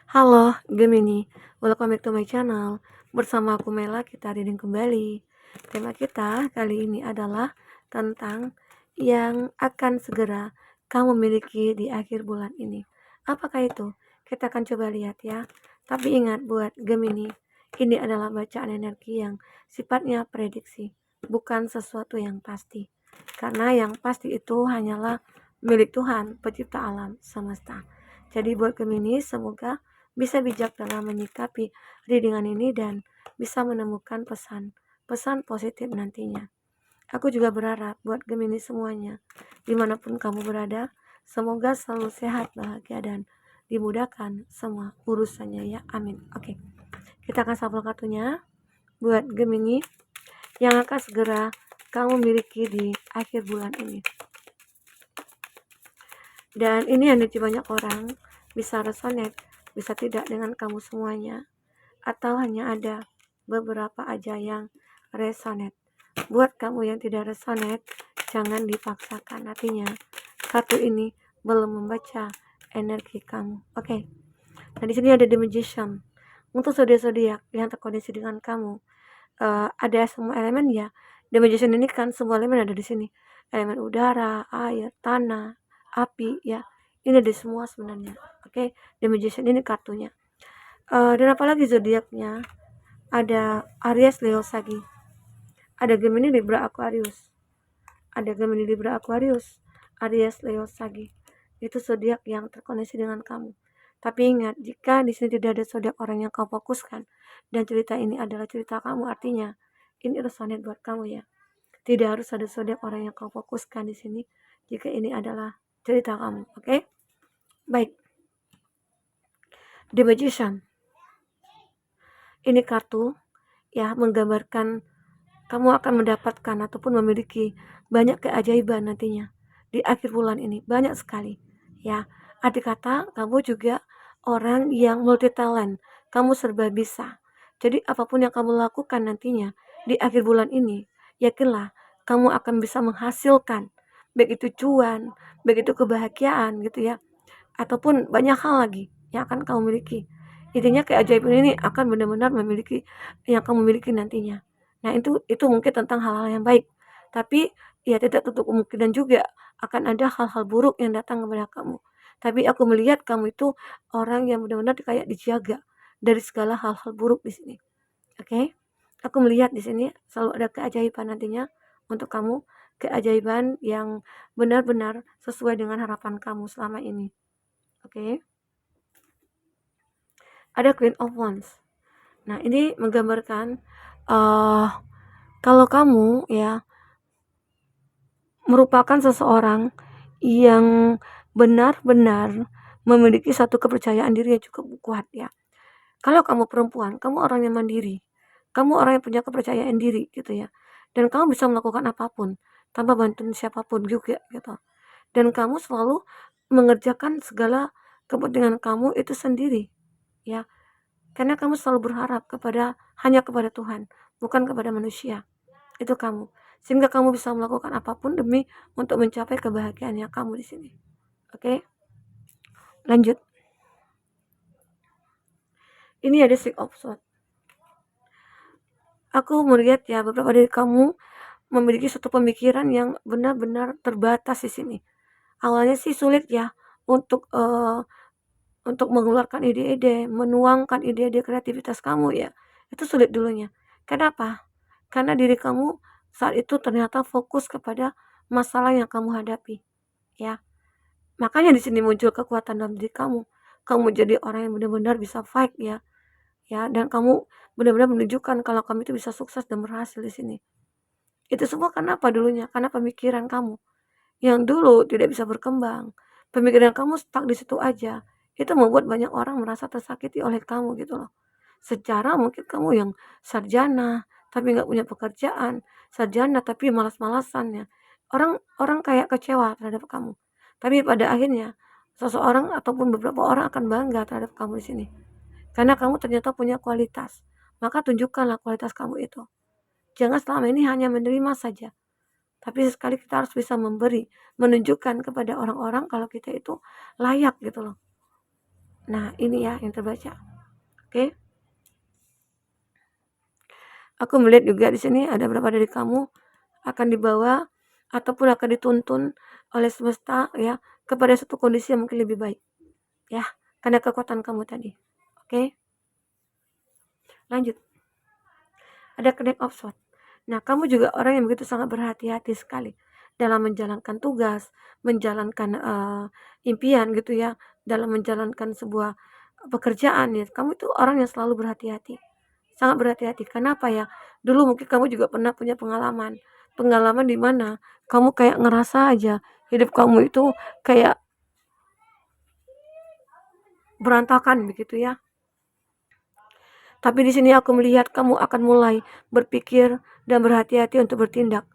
Halo Gemini, welcome back to my channel. Bersama aku Mela, kita reading kembali. Tema kita kali ini adalah tentang yang akan segera kamu miliki di akhir bulan ini. Apakah itu? Kita akan coba lihat ya. Tapi ingat buat Gemini, ini adalah bacaan energi yang sifatnya prediksi, bukan sesuatu yang pasti. Karena yang pasti itu hanyalah milik Tuhan, pencipta alam semesta. Jadi buat Gemini, semoga bisa bijak dalam menyikapi readingan ini dan bisa menemukan pesan positif nantinya. Aku juga berharap buat Gemini semuanya, dimanapun kamu berada, semoga selalu sehat, bahagia, dan dimudahkan semua urusannya ya. Amin. Oke, kita akan shuffle kartunya buat Gemini yang akan segera kamu miliki di akhir bulan ini. Dan ini yang banyak orang bisa resonate, bisa tidak dengan kamu semuanya, atau hanya ada beberapa aja yang resonate. Buat kamu yang tidak resonate, jangan dipaksakan. Artinya, kartu ini belum membaca energi kamu. Oke. Nah, di sini ada The Magician. Untuk zodiak-zodiak yang terkoneksi dengan kamu, ada semua elemen ya. The Magician ini kan semua elemen ada di sini. Elemen udara, air, tanah, api ya. Ini ada semua sebenarnya. Oke. The Magician ini kartunya. Dan apalagi zodiaknya? Ada Aries, Leo, Sagi. Ada Gemini, Libra, Aquarius. Ada Gemini, Libra, Aquarius, Aries, Leo, Sagi. Itu zodiak yang terkoneksi dengan kamu. Tapi ingat, jika di sini tidak ada zodiak orang yang kau fokuskan dan cerita ini adalah cerita kamu, artinya ini resonate buat kamu ya. Tidak harus ada zodiak orang yang kau fokuskan di sini jika ini adalah cerita kamu, oke? Baik. The Magician. Ini kartu ya menggambarkan kamu akan mendapatkan ataupun memiliki banyak keajaiban nantinya di akhir bulan ini, banyak sekali ya. Arti kata kamu juga orang yang multi talent, kamu serba bisa. Jadi apapun yang kamu lakukan nantinya di akhir bulan ini, yakinlah kamu akan bisa menghasilkan baik itu cuan, baik itu kebahagiaan gitu ya, ataupun banyak hal lagi yang akan kamu miliki. Intinya keajaiban ini akan benar-benar memiliki yang kamu miliki nantinya. Nah, itu mungkin tentang hal-hal yang baik. Tapi ya tidak tutup kemungkinan juga akan ada hal-hal buruk yang datang kepada kamu. Tapi aku melihat kamu itu orang yang benar-benar kayak dijaga dari segala hal-hal buruk di sini. Oke? Aku melihat di sini selalu ada keajaiban nantinya untuk kamu, keajaiban yang benar-benar sesuai dengan harapan kamu selama ini. Oke? Ada Queen of Wands. Nah, ini menggambarkan kalau kamu ya merupakan seseorang yang benar-benar memiliki satu kepercayaan diri yang cukup kuat ya. Kalau kamu perempuan, kamu orang yang mandiri. Kamu orang yang punya kepercayaan diri gitu ya. Dan kamu bisa melakukan apapun tanpa bantuan siapapun juga gitu. Dan kamu selalu mengerjakan segala kepentingan kamu itu sendiri ya. Karena kamu selalu berharap hanya kepada Tuhan, bukan kepada manusia. Itu kamu. Sehingga kamu bisa melakukan apapun demi untuk mencapai kebahagiaannya kamu di sini. Oke? Lanjut. Ini ada Six of Swords. Aku melihat ya beberapa dari kamu memiliki suatu pemikiran yang benar-benar terbatas di sini. Awalnya sih sulit ya untuk mengeluarkan ide-ide, menuangkan ide-ide kreativitas kamu ya. Itu sulit dulunya. Kenapa? Karena diri kamu saat itu ternyata fokus kepada masalah yang kamu hadapi, ya. Makanya di sini muncul kekuatan dalam diri kamu. Kamu jadi orang yang benar-benar bisa fight ya, dan kamu benar-benar menunjukkan kalau kamu itu bisa sukses dan berhasil di sini. Itu semua karena apa dulunya? Karena pemikiran kamu yang dulu tidak bisa berkembang. Pemikiran kamu stuck di situ aja. Itu membuat banyak orang merasa tersakiti oleh kamu gitu loh. Secara mungkin kamu yang sarjana tapi nggak punya pekerjaan, sarjana tapi malas-malasan ya. Orang orang kayak kecewa terhadap kamu. Tapi pada akhirnya seseorang ataupun beberapa orang akan bangga terhadap kamu di sini. Karena kamu ternyata punya kualitas. Maka tunjukkanlah kualitas kamu itu. Jangan selama ini hanya menerima saja. Tapi sesekali kita harus bisa memberi, menunjukkan kepada orang-orang kalau kita itu layak gitu loh. Nah, ini ya yang terbaca. Oke. Aku melihat juga di sini ada beberapa dari kamu akan dibawa ataupun akan dituntun oleh semesta ya kepada satu kondisi yang mungkin lebih baik ya karena kekuatan kamu tadi. Oke, lanjut. Ada Knight of Swords. Nah, kamu juga orang yang begitu sangat berhati-hati sekali dalam menjalankan tugas, menjalankan impian gitu ya, dalam menjalankan sebuah pekerjaan ya. Kamu itu orang yang selalu berhati-hati. Sangat berhati-hati. Kenapa ya? Dulu mungkin kamu juga pernah punya pengalaman. Pengalaman di mana kamu kayak ngerasa aja hidup kamu itu kayak berantakan begitu ya. Tapi di sini aku melihat kamu akan mulai berpikir dan berhati-hati untuk bertindak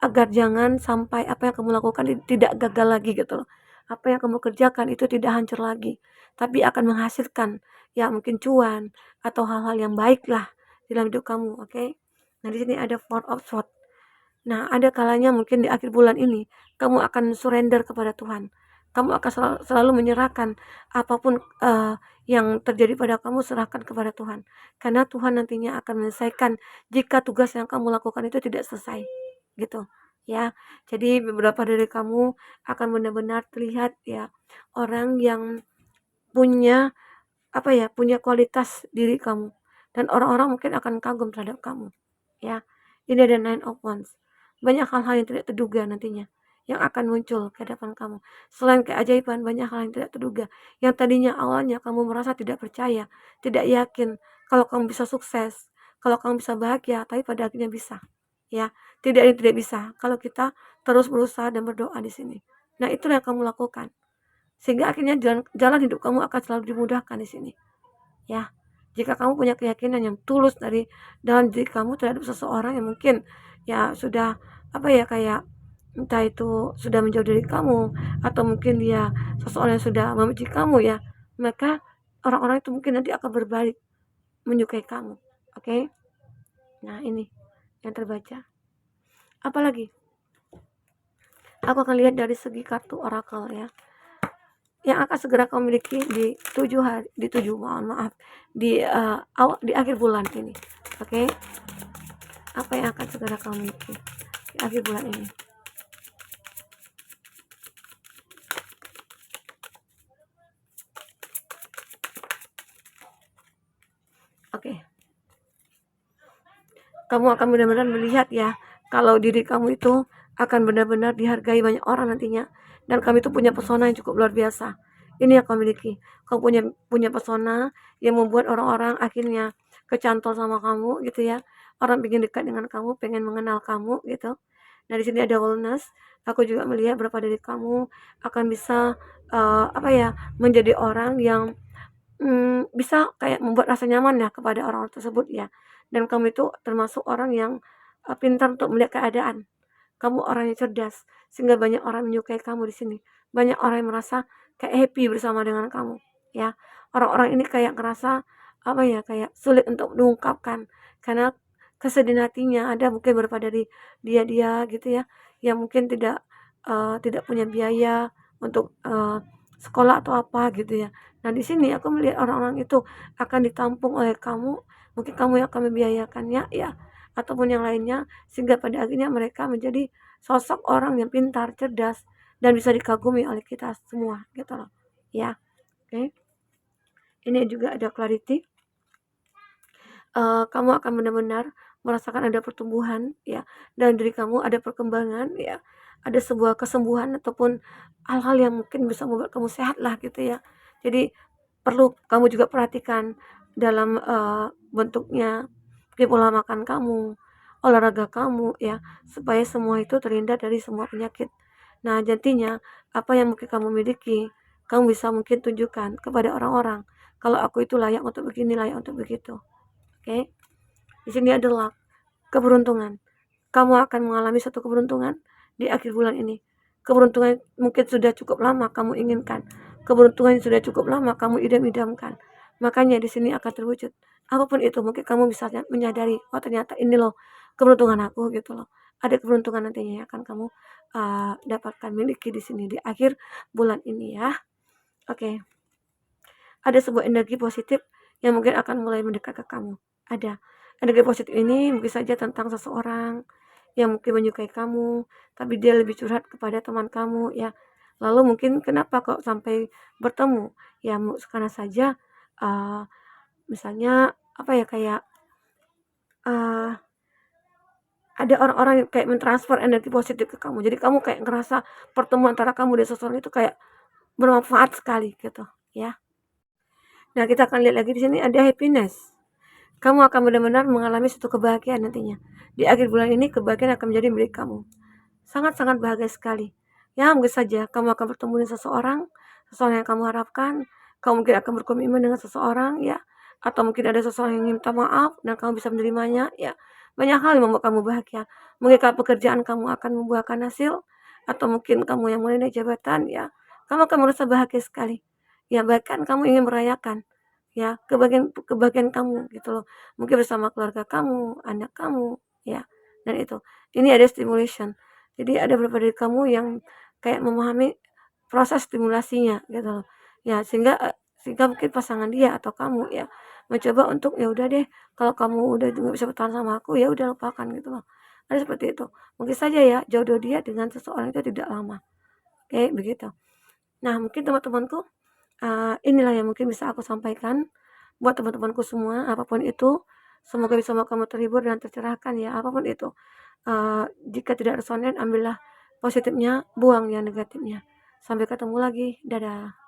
agar jangan sampai apa yang kamu lakukan tidak gagal lagi gitu loh. Apa yang kamu kerjakan itu tidak hancur lagi, tapi akan menghasilkan ya mungkin cuan atau hal-hal yang baik lah dalam hidup kamu, oke? Nah, di sini ada Four of Swords. Nah, ada kalanya mungkin di akhir bulan ini kamu akan surrender kepada Tuhan. Kamu akan selalu menyerahkan apapun yang terjadi pada kamu, serahkan kepada Tuhan. Karena Tuhan nantinya akan menyelesaikan jika tugas yang kamu lakukan itu tidak selesai. Gitu. Ya. Jadi beberapa dari kamu akan benar-benar terlihat ya orang yang punya punya kualitas diri kamu dan orang-orang mungkin akan kagum terhadap kamu. Ya. Ini ada Nine of Wands. Banyak hal-hal yang tidak terduga nantinya yang akan muncul ke hadapan kamu. Selain keajaiban, banyak hal yang tidak terduga. Yang tadinya awalnya kamu merasa tidak percaya, tidak yakin kalau kamu bisa sukses, kalau kamu bisa bahagia, tapi pada akhirnya bisa. Ya, tidak yang tidak bisa kalau kita terus berusaha dan berdoa di sini. Nah, itulah yang kamu lakukan. Sehingga akhirnya jalan hidup kamu akan selalu dimudahkan di sini. Ya, jika kamu punya keyakinan yang tulus dari dalam diri kamu terhadap seseorang yang mungkin ya sudah kayak entah itu sudah menjauh dari kamu atau mungkin dia seseorang yang sudah membenci kamu ya, maka orang-orang itu mungkin nanti akan berbalik menyukai kamu. Oke? Nah, ini yang terbaca. Apalagi? Aku akan lihat dari segi kartu oracle ya. Yang akan segera kamu miliki di 7 hari, di akhir bulan ini. Oke? Apa yang akan segera kamu miliki di akhir bulan ini? Oke. Kamu akan benar-benar melihat ya kalau diri kamu itu akan benar-benar dihargai banyak orang nantinya, dan kamu itu punya pesona yang cukup luar biasa. Ini yang kamu miliki. Kamu punya pesona yang membuat orang-orang akhirnya kecantol sama kamu gitu ya. Orang pengen dekat dengan kamu, pengen mengenal kamu gitu. Nah, di sini ada wellness. Aku juga melihat berapa dari kamu akan bisa menjadi orang yang bisa kayak membuat rasa nyaman ya kepada orang tersebut ya. Dan kamu itu termasuk orang yang pintar untuk melihat keadaan. Kamu orang yang cerdas sehingga banyak orang menyukai kamu di sini. Banyak orang yang merasa kayak happy bersama dengan kamu ya. Orang-orang ini kayak ngerasa kayak sulit untuk diungkapkan karena kesedihan hatinya. Ada mungkin beberapa dari dia gitu ya yang mungkin tidak punya biaya untuk sekolah atau apa gitu ya. Nah, di sini aku melihat orang-orang itu akan ditampung oleh kamu, mungkin kamu yang akan membiayakannya ya, ataupun yang lainnya, sehingga pada akhirnya mereka menjadi sosok orang yang pintar, cerdas, dan bisa dikagumi oleh kita semua gitu loh. Ya, oke. Ini juga ada clarity. Kamu akan benar-benar merasakan ada pertumbuhan ya, dan diri kamu ada perkembangan ya, ada sebuah kesembuhan ataupun hal-hal yang mungkin bisa membuat kamu sehat lah gitu ya. Jadi perlu kamu juga perhatikan dalam bentuknya mungkin pola makan kamu, olahraga kamu ya, supaya semua itu terhindar dari semua penyakit. Nah, nantinya apa yang mungkin kamu miliki, kamu bisa mungkin tunjukkan kepada orang-orang kalau aku itu layak untuk begini, layak untuk begitu. Oke. Di sini adalah keberuntungan. Kamu akan mengalami satu keberuntungan di akhir bulan ini. Keberuntungan mungkin sudah cukup lama kamu inginkan. Keberuntungan yang sudah cukup lama kamu idam-idamkan. Makanya di sini akan terwujud. Apapun itu mungkin kamu bisa menyadari, oh ternyata ini loh keberuntungan aku gitu loh. Ada keberuntungan nantinya yang akan kamu dapatkan miliki di sini di akhir bulan ini ya. Oke. ada sebuah energi positif yang mungkin akan mulai mendekat ke kamu. Ada. Energi positif ini mungkin saja tentang seseorang yang mungkin menyukai kamu, tapi dia lebih curhat kepada teman kamu ya. Lalu mungkin kenapa kok sampai bertemu? Ya karena saja uh, misalnya apa ya kayak uh, ada orang-orang yang kayak mentransfer energi positif ke kamu. Jadi kamu kayak ngerasa pertemuan antara kamu dan seseorang itu kayak bermanfaat sekali gitu ya. Nah, kita akan lihat lagi di sini ada happiness. Kamu akan benar-benar mengalami suatu kebahagiaan nantinya. Di akhir bulan ini kebahagiaan akan menjadi milik kamu. Sangat-sangat bahagia sekali. Ya, mungkin saja kamu akan bertemu dengan seseorang yang kamu harapkan, kamu mungkin akan berkomitmen dengan seseorang ya, atau mungkin ada seseorang yang minta maaf dan kamu bisa menerimanya ya. Banyak hal yang membuat kamu bahagia. Mungkin kalau pekerjaan kamu akan membuahkan hasil, atau mungkin kamu yang mulai naik jabatan ya, kamu akan merasa bahagia sekali. Ya, bahkan kamu ingin merayakan ya kebahagiaan kamu gitu loh. Mungkin bersama keluarga kamu, anak kamu ya. Dan itu. Ini ada stimulation. Jadi ada beberapa dari kamu yang kayak memahami proses stimulasinya gitu loh. Ya sehingga mungkin pasangan dia atau kamu ya mencoba untuk ya udah deh kalau kamu udah nggak bisa bertahan sama aku ya udah lupakan gitu loh. Ada seperti itu. Mungkin saja ya jodoh dia dengan seseorang itu tidak lama. Kayak begitu. Nah, mungkin teman-temanku inilah yang mungkin bisa aku sampaikan buat teman-temanku semua, apapun itu. Semoga bisa membuat kamu terhibur dan tercerahkan ya, apapun itu. Jika tidak resonate, ambillah positifnya, buang yang negatifnya. Sampai ketemu lagi, dadah.